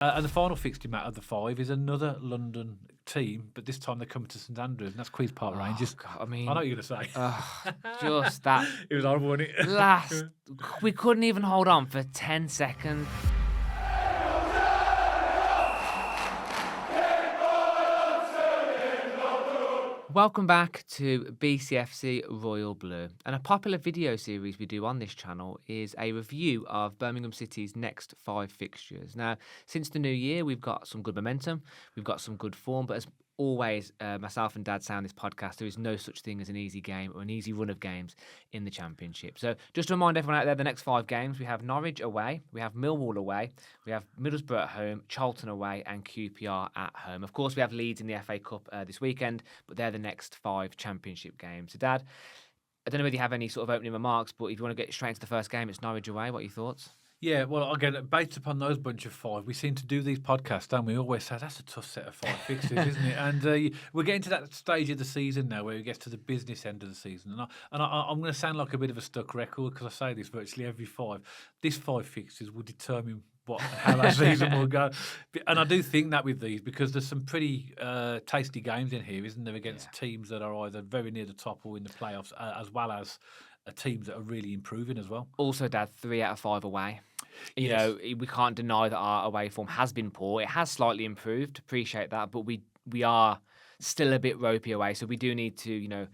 And the final fixture out of the 5 is another London team, but this time they're coming to St.Andrews, and that's Queen's Park Rangers. God, I mean, I know what you're going to say. just that. It was horrible, wasn't it? Last, we couldn't even hold on for 10 seconds. Welcome back to BCFC Royal Blue. And a popular video series we do on this channel is a review of Birmingham City's next 5 fixtures. Now, since the new year, we've got some good momentum, we've got some good form, but as always, myself and Dad say on this podcast, there is no such thing as an easy game or an easy run of games in the Championship. So just to remind everyone out there, the next 5 games, we have Norwich away, we have Millwall away, we have Middlesbrough at home, Charlton away and QPR at home. Of course, we have Leeds in the FA Cup this weekend, but they're the next 5 Championship games. So Dad, I don't know whether you have any sort of opening remarks, but if you want to get straight into the first game, it's Norwich away. What are your thoughts? Yeah, well, again, based upon those bunch of 5, we seem to do these podcasts, don't we? Always say that's a tough set of 5 fixtures, isn't it? And we're getting to that stage of the season now where we get to the business end of the season. And I'm going to sound like a bit of a stuck record because I say this virtually every 5. This 5 fixtures will determine how that season will go. And I do think that with these, because there's some pretty tasty games in here, isn't there, against teams that are either very near the top or in the playoffs, as well as teams that are really improving as well. Also, Dad, 3 out of 5 away. You know, we can't deny that our away form has been poor. It has slightly improved. Appreciate that, but we are still a bit ropey away. So we do need to,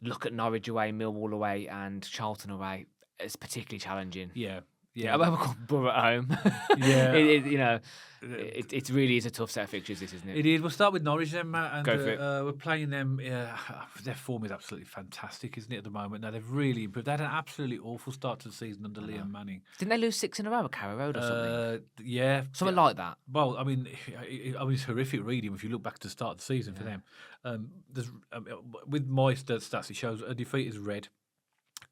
look at Norwich away, Millwall away, and Charlton away. It's particularly challenging. Yeah. Yeah, we've got Borough at home. Yeah, it really is a tough set of fixtures. This, isn't it? It is. We'll start with Norwich then, Matt. And, Go for it. We're playing them. Their form is absolutely fantastic, isn't it? At the moment, now they've really improved. They had an absolutely awful start to the season under Liam Manning. Didn't they lose 6 in a row at Carrow Road or something? Yeah, something like that. Well, I mean, it's horrific reading if you look back to the start of the season for them. With my stats, it shows a defeat is red,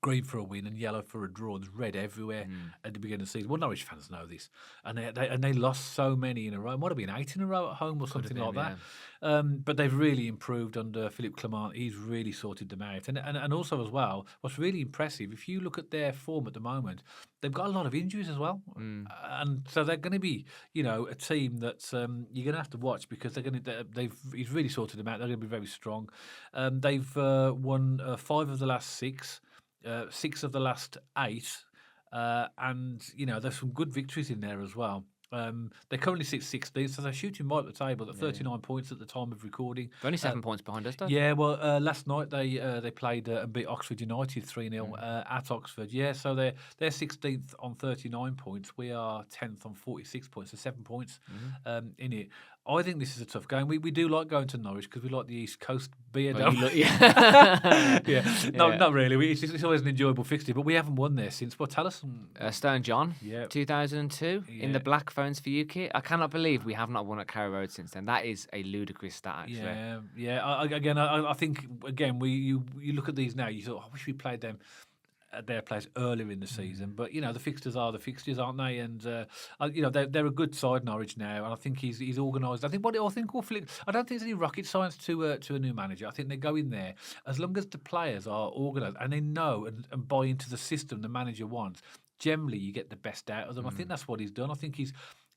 green for a win and yellow for a draw. There's red everywhere at the beginning of the season. Well, Norwich fans know this, and they lost so many in a row. It might have been 8 in a row at home or something like that. But they've really improved under Philippe Clement. He's really sorted them out, and also as well, what's really impressive, if you look at their form at the moment, they've got a lot of injuries as well, and so they're going to be, a team that you're going to have to watch because he's really sorted them out. They're going to be very strong. They've won 5 of the last 6. 6 of the last 8, and there's some good victories in there as well. They currently sit 16th, so they're shooting right at the table at 39 points at the time of recording. They're only 7 points behind us, though. Yeah, well, last night they played and beat Oxford United 3-0 at Oxford. Yeah, so they're 16th on 39 points. We are 10th on 46 points, so 7 points in it. I think this is a tough game. We do like going to Norwich because we like the East Coast beer. Well, Not really. It's always an enjoyable fixture, but we haven't won there since. Well, tell us. Stone John, 2002, in the Black Phones for You kit. I cannot believe we have not won at Carrow Road since then. That is a ludicrous stat, actually. Yeah. I think again, you look at these now. You thought, I wish we played them at their place earlier in the season, but the fixtures are the fixtures, aren't they? And they're a good side, Norwich now, and I think he's organised. I don't think there's any rocket science to a new manager. I think they go in there as long as the players are organised and they know and buy into the system the manager wants. Generally, you get the best out of them. I think that's what he's done. I think he's,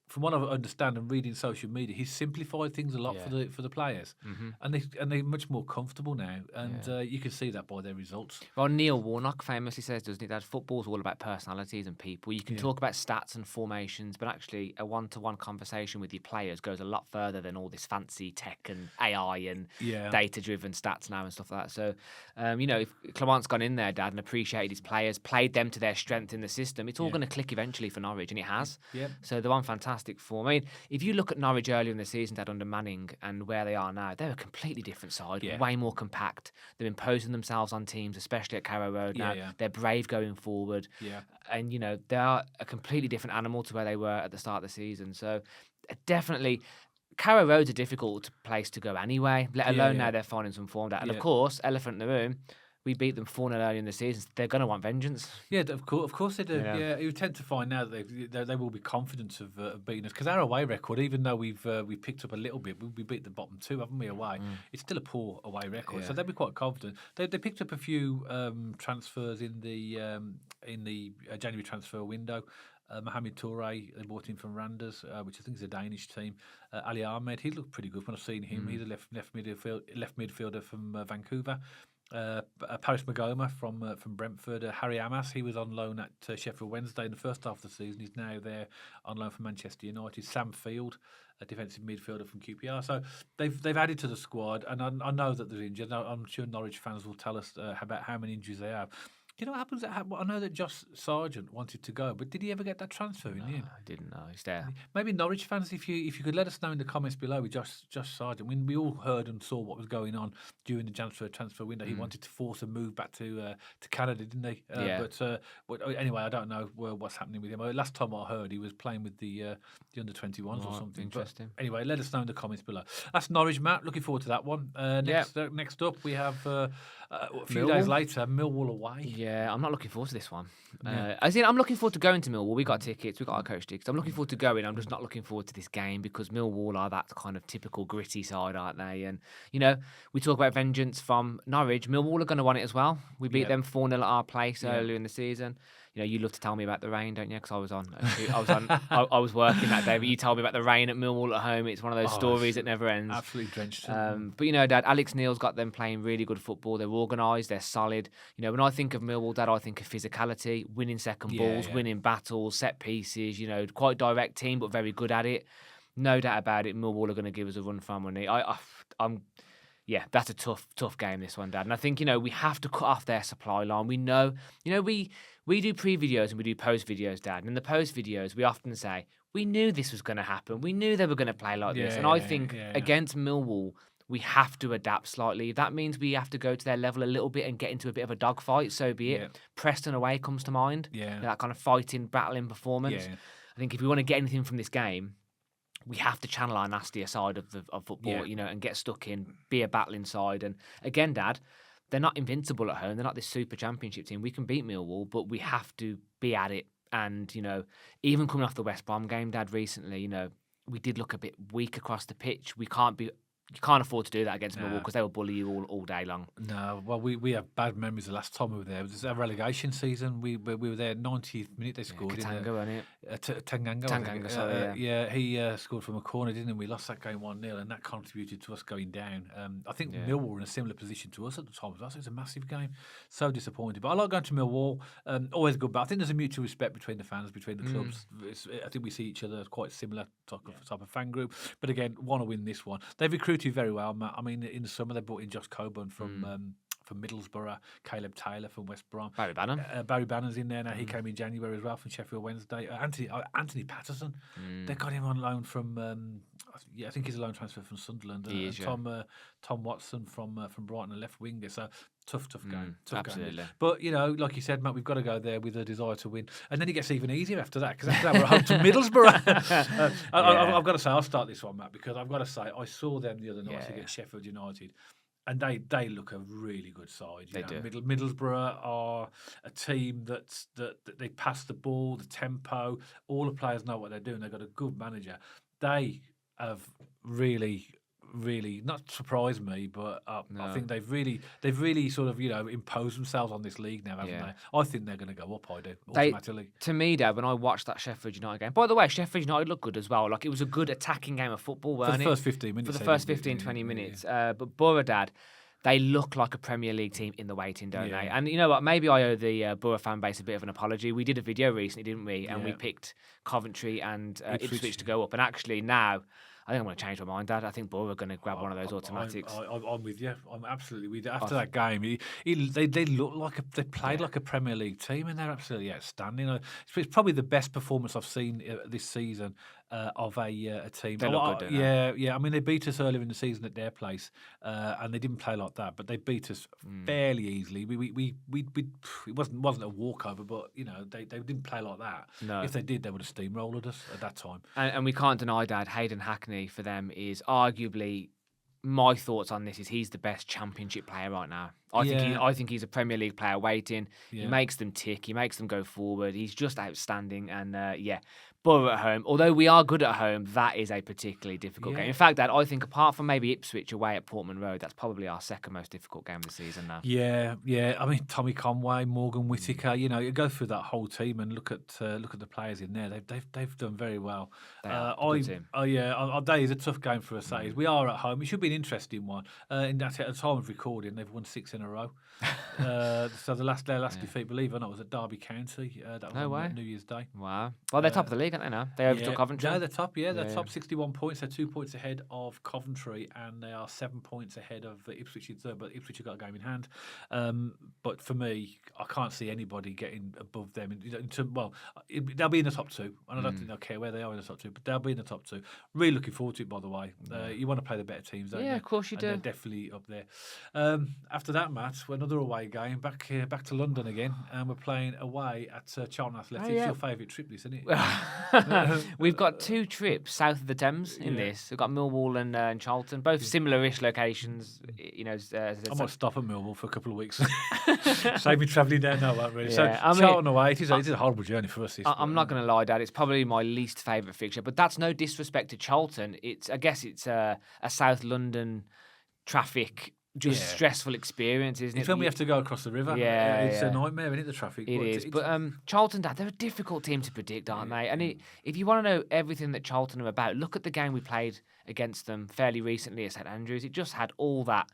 from what I understand and reading social media, he's simplified things a lot for the players, and they're much more comfortable now, and you can see that by their results. Well, Neil Warnock famously says, doesn't he, that football's all about personalities and people. You can talk about stats and formations, but actually a one-to-one conversation with your players goes a lot further than all this fancy tech and AI and data-driven stats now and stuff like that. So, if Clement's gone in there, Dad, and appreciated his players, played them to their strength in the system, it's all going to click eventually for Norwich, and it has. Yeah. So they're on fantastic form. I mean, if you look at Norwich earlier in the season, Dad, under Manning, and where they are now, they're a completely different side, way more compact. They're imposing themselves on teams, especially at Carrow Road now. They're brave going forward. And, they are a completely different animal to where they were at the start of the season. So definitely, Carrow Road's a difficult place to go anyway, let alone now they're finding some form. And of course, elephant in the room, we beat them 4-0 early in the season. They're going to want vengeance. Yeah, of course they do. Yeah, you tend to find now that they will be confident of beating us because our away record, even though we've picked up a little bit, we beat the bottom 2, haven't we? Away, it's still a poor away record, so they'll be quite confident. They picked up a few transfers in the January transfer window. Mohamed Touré, they bought him from Randers, which I think is a Danish team. Ali Ahmed, he looked pretty good when I've seen him. He's a left midfielder from Vancouver. Paris Magoma from Brentford. Harry Amas, he was on loan at Sheffield Wednesday in the first half of the season. He's now there on loan from Manchester United. Sam Field, a defensive midfielder from QPR. So they've added to the squad, and I know that they're injured. I'm sure Norwich fans will tell us about how many injuries they have. Do you know what happens? I know that Josh Sargent wanted to go, but did he ever get that transfer in the end? I didn't know. He's there. Maybe Norwich fans, if you could let us know in the comments below with Josh Sargent. When we all heard and saw what was going on during the transfer window, he wanted to force a move back to Canada, didn't he? But anyway, I don't know what's happening with him. Last time I heard, he was playing with the under 21s or something. Interesting. But anyway, let us know in the comments below. That's Norwich, Matt. Looking forward to that one. Next up, we have a few days later, Millwall away. Yeah, I'm not looking forward to this one. I'm looking forward to going to Millwall. We got tickets, we got our coach tickets. I'm looking forward to going. I'm just not looking forward to this game because Millwall are that kind of typical gritty side, aren't they? And, we talk about vengeance from Norwich. Millwall are going to want it as well. We beat them 4-0 at our place earlier in the season. You love to tell me about the rain, don't you? Because I was working that day, but you told me about the rain at Millwall at home. It's one of those stories that never ends. Absolutely drenched. But Dad, Alex Neil's got them playing really good football. They're organised, they're solid. When I think of Millwall, Dad, I think of physicality, winning second balls, winning battles, set pieces. Quite direct team, but very good at it. No doubt about it. Millwall are going to give us a run for our money. That's a tough game, this one, Dad. And I think, we have to cut off their supply line. We know, we do pre-videos and we do post-videos, Dad. And in the post-videos, we often say, we knew this was going to happen. We knew they were going to play like this. And I think against Millwall, we have to adapt slightly. If that means we have to go to their level a little bit and get into a bit of a dogfight, so be it. Preston away comes to mind. That kind of fighting, battling performance. I think if we want to get anything from this game, we have to channel our nastier side of football, and get stuck in, be a battling side. And again, Dad, they're not invincible at home. They're not this super championship team. We can beat Millwall, but we have to be at it. And, even coming off the West Brom game, Dad, recently, we did look a bit weak across the pitch. You can't afford to do that against Millwall because they will bully you all day long. No, well, we have bad memories the last time we were there. It was a relegation season. We were there 90th minute. They scored. Katanga, wasn't it? Tanganga, sorry. He scored from a corner, didn't he? We lost that game 1-0, and that contributed to us going down. I think Millwall were in a similar position to us at the time. So it's a massive game. So disappointed. But I like going to Millwall. Always good. But I think there's a mutual respect between the fans, between the clubs. I think we see each other as quite similar type of fan group. But again, want to win this one. They've recruited very well, Matt. I mean, in the summer they brought in Josh Coburn from Middlesbrough, Caleb Taylor from West Brom. Barry Bannon. Barry Bannon's in there now. He came in January as well from Sheffield Wednesday. Anthony Patterson. They got him on loan from, I think he's a loan transfer from Sunderland. Tom Watson from Brighton, a left winger. So tough game. Absolutely. Game. But, like you said, Matt, we've got to go there with a desire to win. And then it gets even easier after that, because after that we're home to Middlesbrough. I've got to say, I'll start this one, Matt, because I've got to say, I saw them the other night against Sheffield United. And they look a really good side. They do. Middlesbrough are a team that they pass the ball, the tempo. All the players know what they're doing. They've got a good manager. They have really not surprised me, but I think they've really sort of imposed themselves on this league now, haven't they? I think they're going to go up. I do automatically. To me, Dad, when I watched that Sheffield United game, by the way, Sheffield United looked good as well. Like, it was a good attacking game of football, weren't it? For the first 15 minutes. For the first 20 minutes. But Borough, Dad, they look like a Premier League team in the waiting, don't they? And you know what? Maybe I owe the Borough fan base a bit of an apology. We did a video recently, didn't we? And we picked Coventry and Ipswich to go up. And actually now, I think I'm going to change my mind, Dad. I think Borough are going to grab one of those automatics. I'm with you. I'm absolutely with you. After that game, they look like they played like a Premier League team, and they're absolutely outstanding. It's probably the best performance I've seen this season of a team. They look good, don't they? Yeah. I mean, they beat us earlier in the season at their place, and they didn't play like that, but they beat us fairly easily. It wasn't a walkover, but they didn't play like that. No. If they did, they would have steamrolled us at that time. And we can't deny, Dad, Hayden Hackney for them is arguably, my thoughts on this is he's the best championship player right now. I think he's a Premier League player waiting. Yeah. He makes them tick. He makes them go forward. He's just outstanding. And Borough at home. Although we are good at home, that is a particularly difficult game. In fact, Dad, I think apart from maybe Ipswich away at Portman Road, that's probably our second most difficult game of the season now. Yeah. I mean, Tommy Conway, Morgan Whittaker. You go through that whole team and look at the players in there. They've done very well. Good team. Our day is a tough game for us. We are at home. It should be an interesting one. At the time of recording, they've won 6 in a row. So their last defeat, believe it or not, was at Derby County. That was on New Year's Day. Wow. Well, they're top of the league, aren't they now? They overtook Coventry. Yeah, they're top. They're top, 61 points. They're 2 points ahead of Coventry, and they are 7 points ahead of Ipswich in third. But Ipswich have got a game in hand. But for me, I can't see anybody getting above them. They'll be in the top two, and I don't think they'll care where they are in the top two. But they'll be in the top two. Really looking forward to it. By the way, you want to play the better teams, don't you? Yeah, of course you do. They're definitely up there. After that match, another away game back to London again, and we're playing away at Charlton Athletic. It's your favourite trip, this, isn't it? We've got 2 trips south of the Thames in this. We've got Millwall and Charlton, both similar-ish locations. I might stop at Millwall for a couple of weeks. Save me travelling down now, won't really. Yeah, Charlton away, it is a horrible journey for us. I'm not going to lie, Dad. It's probably my least favourite fixture, but that's no disrespect to Charlton. I guess it's a South London traffic. Stressful experience, isn't it? It's when we have to go across the river. It's a nightmare, isn't it, the traffic? It is. But Charlton, Dad, they're a difficult team to predict, aren't they? And if you want to know everything that Charlton are about, look at the game we played against them fairly recently at St.Andrews. It just had all that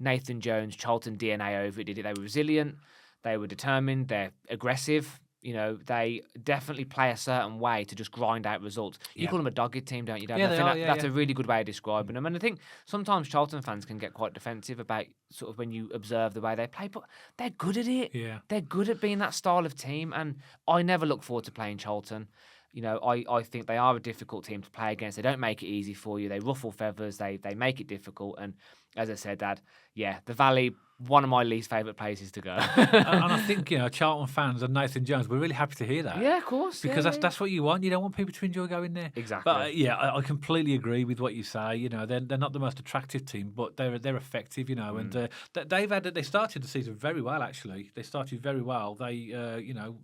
Nathan Jones, Charlton DNA over it, did it? They were resilient, they were determined, they're aggressive. They definitely play a certain way to just grind out results. You call them a dogged team, don't you, Dad? That's a really good way of describing them. And I think sometimes Charlton fans can get quite defensive about sort of when you observe the way they play, but they're good at it. Yeah. They're good at being that style of team, and I never look forward to playing Charlton. I think they are a difficult team to play against. They don't make it easy for you. They ruffle feathers. They make it difficult. And as I said, Dad, the Valley, one of my least favourite places to go. And I think, Charlton fans and Nathan Jones, we're really happy to hear that. Yeah, of course. Because that's what you want. You don't want people to enjoy going there. Exactly. But I completely agree with what you say. They're not the most attractive team, but they're effective, and they started the season very well, actually. They started very well. They,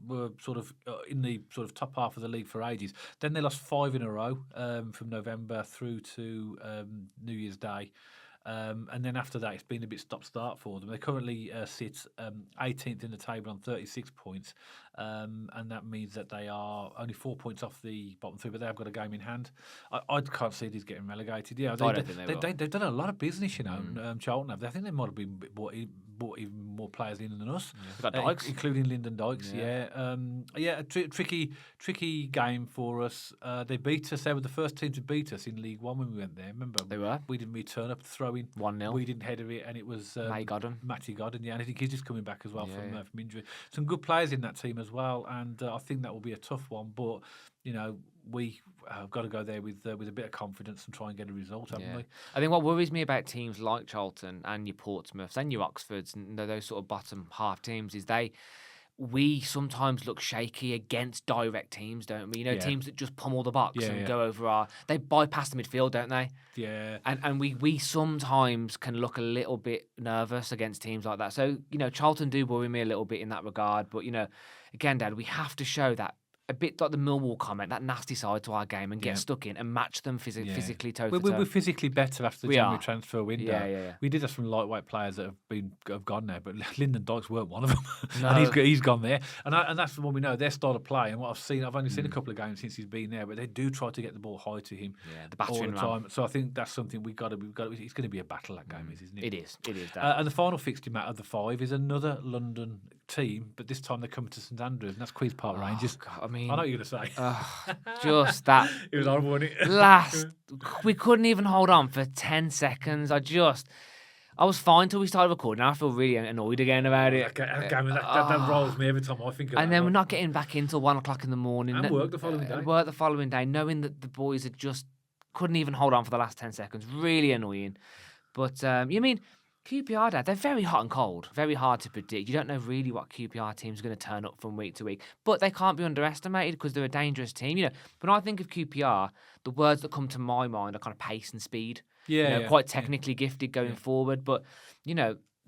were sort of in the sort of top half of the league for ages. Then they lost 5 in a row from November through to New Year's Day. And then after that, it's been a bit stop-start for them. They currently sit 18th in the table on 36 points, and that means that they are only 4 points off the bottom 3, but they have got a game in hand. I can't see these getting relegated. I don't think they've done a lot of business, Charlton have. I think they might have been bought even more players in than us. We've got Dykes. Including Lyndon Dykes, a tricky game for us. They beat us. They were the first team to beat us in League One when we went there. Remember? They were. We didn't really turn up to throw in. 1-0. We didn't header it, and it was Matty Godden, and I think he's just coming back as well from injury. Some good players in that team as well, and I think that will be a tough one. But we have got to go there with a bit of confidence and try and get a result, haven't we? I think what worries me about teams like Charlton and your Portsmouths and your Oxfords and those sort of bottom half teams is we sometimes look shaky against direct teams, don't we? Teams that just pummel the box and go over they bypass the midfield, don't they? Yeah. And we sometimes can look a little bit nervous against teams like that. So, Charlton do worry me a little bit in that regard. But, again, Dad, we have to show that a bit like the Millwall comment, that nasty side to our game, and get stuck in and match them physically toe-to-toe. We're physically better after the January transfer window. Yeah. We did have some lightweight players that have gone there, but Lyndon Dykes weren't one of them. No. And he's gone there. And that's the one we know, their style of play. And what I've only seen a couple of games since he's been there, but they do try to get the ball high to him all the time. So I think that's something we've got to. It's going to be a battle, that game, isn't it? It is. And the final fixture match of the 5 is another London team, but this time they're coming to St.Andrews, and that's Queen's Park Rangers. God, I know what you're going to say. Just that. It was horrible, wasn't it? We couldn't even hold on for 10 seconds. I was fine till we started recording. Now I feel really annoyed again about it. That rolls me every time I think of it. And then we're not getting back in till 1 o'clock in the morning. And work the following day. Knowing that the boys had just couldn't even hold on for the last 10 seconds. Really annoying. But QPR, Dad, they're very hot and cold, very hard to predict. You don't know really what QPR team's going to turn up from week to week. But they can't be underestimated because they're a dangerous team. When I think of QPR, the words that come to my mind are kind of pace and speed. Quite technically gifted going forward. But,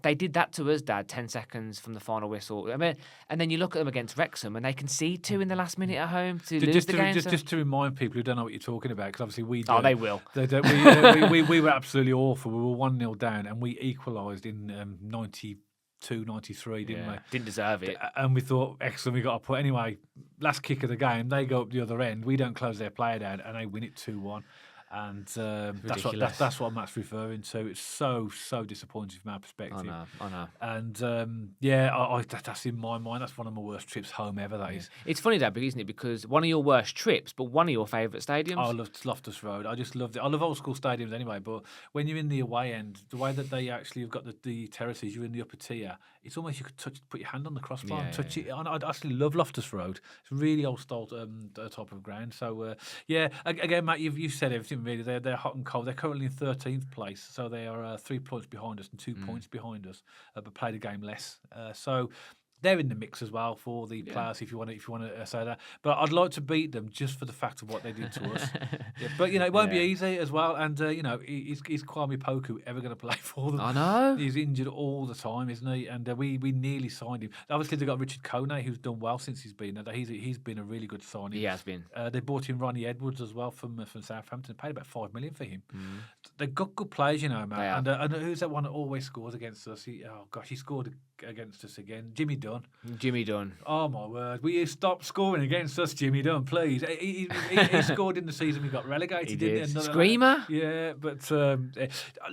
They did that to us, Dad, 10 seconds from the final whistle. I mean, and then you look at them against Wrexham and they concede 2 in the last minute at home to lose the game. Just to remind people who don't know what you're talking about, because obviously we do. Oh, they will. They don't, we were absolutely awful. We were 1-0 down and we equalised in 92, 93, didn't we? Didn't deserve it. And we thought, excellent, we got a point. Anyway, last kick of the game, they go up the other end. We don't close their player down and they win it 2-1. And that's what Matt's referring to. It's so disappointing from our perspective. I know. And that's in my mind. That's one of my worst trips home ever. That is. It's funny, Dad, isn't it? Because one of your worst trips, but one of your favourite stadiums. I loved Loftus Road. I just loved it. I love old school stadiums anyway. But when you're in the away end, the way that they actually have got the terraces, you're in the upper tier. It's almost you could put your hand on the crossbar and touch it. I actually love Loftus Road. It's really old style type of ground. So again, Matt, you've said everything. Really, they're hot and cold. They're currently in 13th place, so they are 3 points behind us and 2 points behind us, but played a game less. So they're in the mix as well for the playoffs. If you want to say that, but I'd like to beat them just for the fact of what they did to us. But it won't be easy as well. And is Kwame Poku ever going to play for them? I know he's injured all the time, isn't he? And we nearly signed him. Obviously, they got Richard Kone, who's done well since he's been there. He's been a really good signing. He has been. They bought in Ronnie Edwards as well from Southampton. Paid about $5 million for him. They've got good players, Matt. And who's that one that always scores against us? He scored against us again. Jimmy Dunn. Oh my word! Will you stop scoring against us, Jimmy Dunn, please? He scored in the season we got relegated. He didn't did. He? Screamer. Yeah, but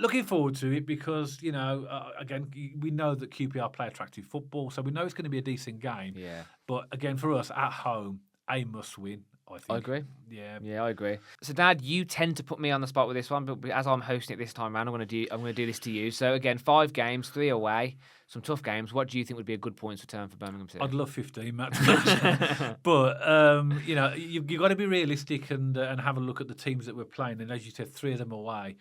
looking forward to it because again we know that QPR play attractive football, so we know it's going to be a decent game. Yeah. But again, for us at home, a must win. I think. I agree. Yeah, I agree. So, Dad, you tend to put me on the spot with this one, but as I'm hosting it this time around, I'm going to do this to you. So, again, 5 games, 3 away, some tough games. What do you think would be a good points return for Birmingham City? I'd love 15, Matt. But you've got to be realistic and have a look at the teams that we're playing. And as you said, 3 of them away.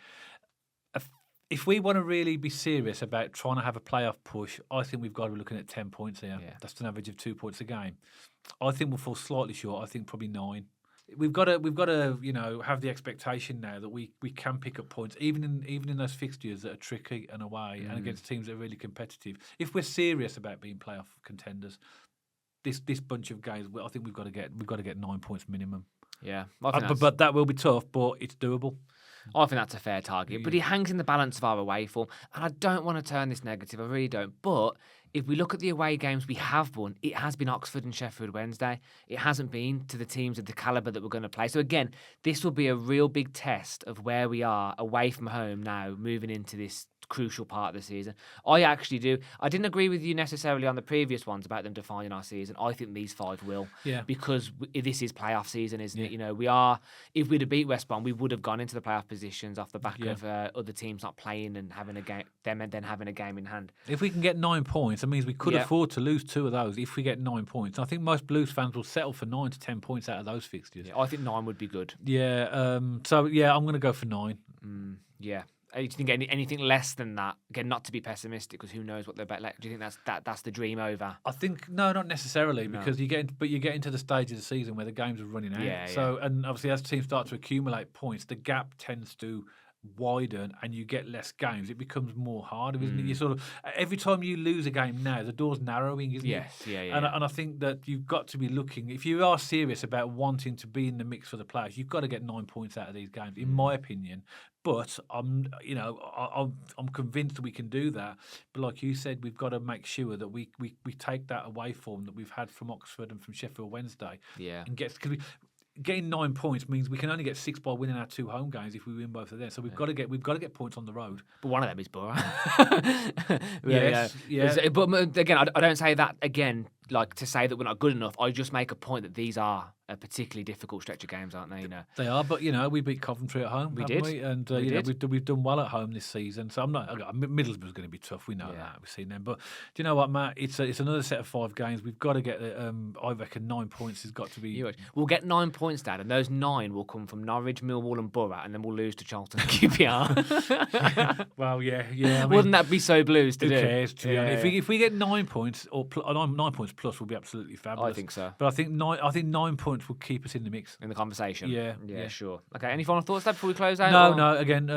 If we want to really be serious about trying to have a playoff push, I think we've got to be looking at 10 points here. Yeah. That's an average of 2 points a game. I think we'll fall slightly short. I think probably 9. We've got to have the expectation now that we can pick up points even in those fixtures that are tricky and away and against teams that are really competitive. If we're serious about being playoff contenders, this bunch of games, I think we've got to get 9 points minimum. Yeah, but that will be tough, but it's doable. I think that's a fair target, but he hangs in the balance of our away form, and I don't want to turn this negative, I really don't, but if we look at the away games we have won, it has been Oxford and Sheffield Wednesday. It hasn't been to the teams of the calibre that we're going to play. So again, this will be a real big test of where we are away from home now, moving into this crucial part of the season. I actually do. I didn't agree with you necessarily on the previous ones about them defining our season. I think these 5 will. Yeah. Because this is playoff season, isn't it? We are. If we'd have beat West Brom, we would have gone into the playoff positions off the back of other teams not playing and having a game, them and then having a game in hand. If we can get 9 points, that means we could afford to lose 2 of those if we get 9 points. I think most Blues fans will settle for 9 to 10 points out of those fixtures. Yeah, I think 9 would be good. Yeah. I'm going to go for 9. Yeah. Do you think anything less than that? Again, not to be pessimistic, because who knows what they're about. Do you think that's the dream over? I think no, not necessarily, because you get into the stage of the season where the games are running out. And obviously as teams start to accumulate points, the gap tends to widen and you get less games. It becomes more harder, isn't it? You sort of every time you lose a game now, the door's narrowing, isn't it? And I think that you've got to be looking, if you are serious about wanting to be in the mix for the players, you've got to get 9 points out of these games, in my opinion. But I'm convinced that we can do that. But like you said, we've got to make sure that we take that away form that we've had from Oxford and from Sheffield Wednesday. Yeah, and getting 9 points means we can only get 6 by winning our 2 home games if we win both of them. So we've got to get points on the road. But one of them is Borough. Yes. But again, I don't say that again like to say that we're not good enough. I just make a point that these are a particularly difficult stretch of games, aren't they? They are, but we beat Coventry at home. We did, and we've done well at home this season. So Middlesbrough's going to be tough. We know that. We've seen them, but do you know what, Matt? It's another set of 5 games. We've got to get. I reckon 9 points has got to be. We'll get 9 points, Dad, and those 9 will come from Norwich, Millwall, and Borough, and then we'll lose to Charlton and QPR. Well, yeah. I mean, wouldn't that be so Blues to do? Who cares? To be honest, if we get 9 points 9 points plus will be absolutely fabulous. I think so. But I think 9 points will keep us in the mix. In the conversation. Yeah. Sure. Okay, any final thoughts there before we close out? No. Again,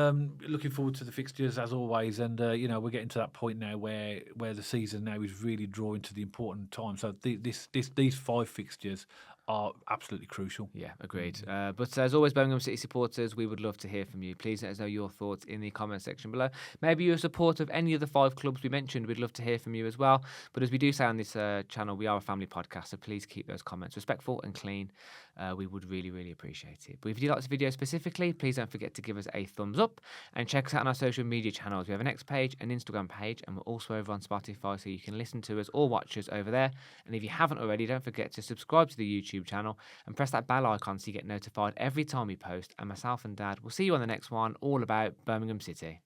looking forward to the fixtures as always, and we're getting to that point now where the season now is really drawing to the important time. So these 5 fixtures are absolutely crucial. Yeah, agreed. But as always, Birmingham City supporters, we would love to hear from you. Please let us know your thoughts in the comment section below. Maybe you're a supporter of any of the 5 clubs we mentioned. We'd love to hear from you as well. But as we do say on this channel, we are a family podcast, so please keep those comments respectful and clean. We would really, really appreciate it. But if you like this video specifically, please don't forget to give us a thumbs up and check us out on our social media channels. We have an X page, an Instagram page, and we're also over on Spotify, so you can listen to us or watch us over there. And if you haven't already, don't forget to subscribe to the YouTube channel and press that bell icon so you get notified every time we post. And myself and Dad will see you on the next one, all about Birmingham City.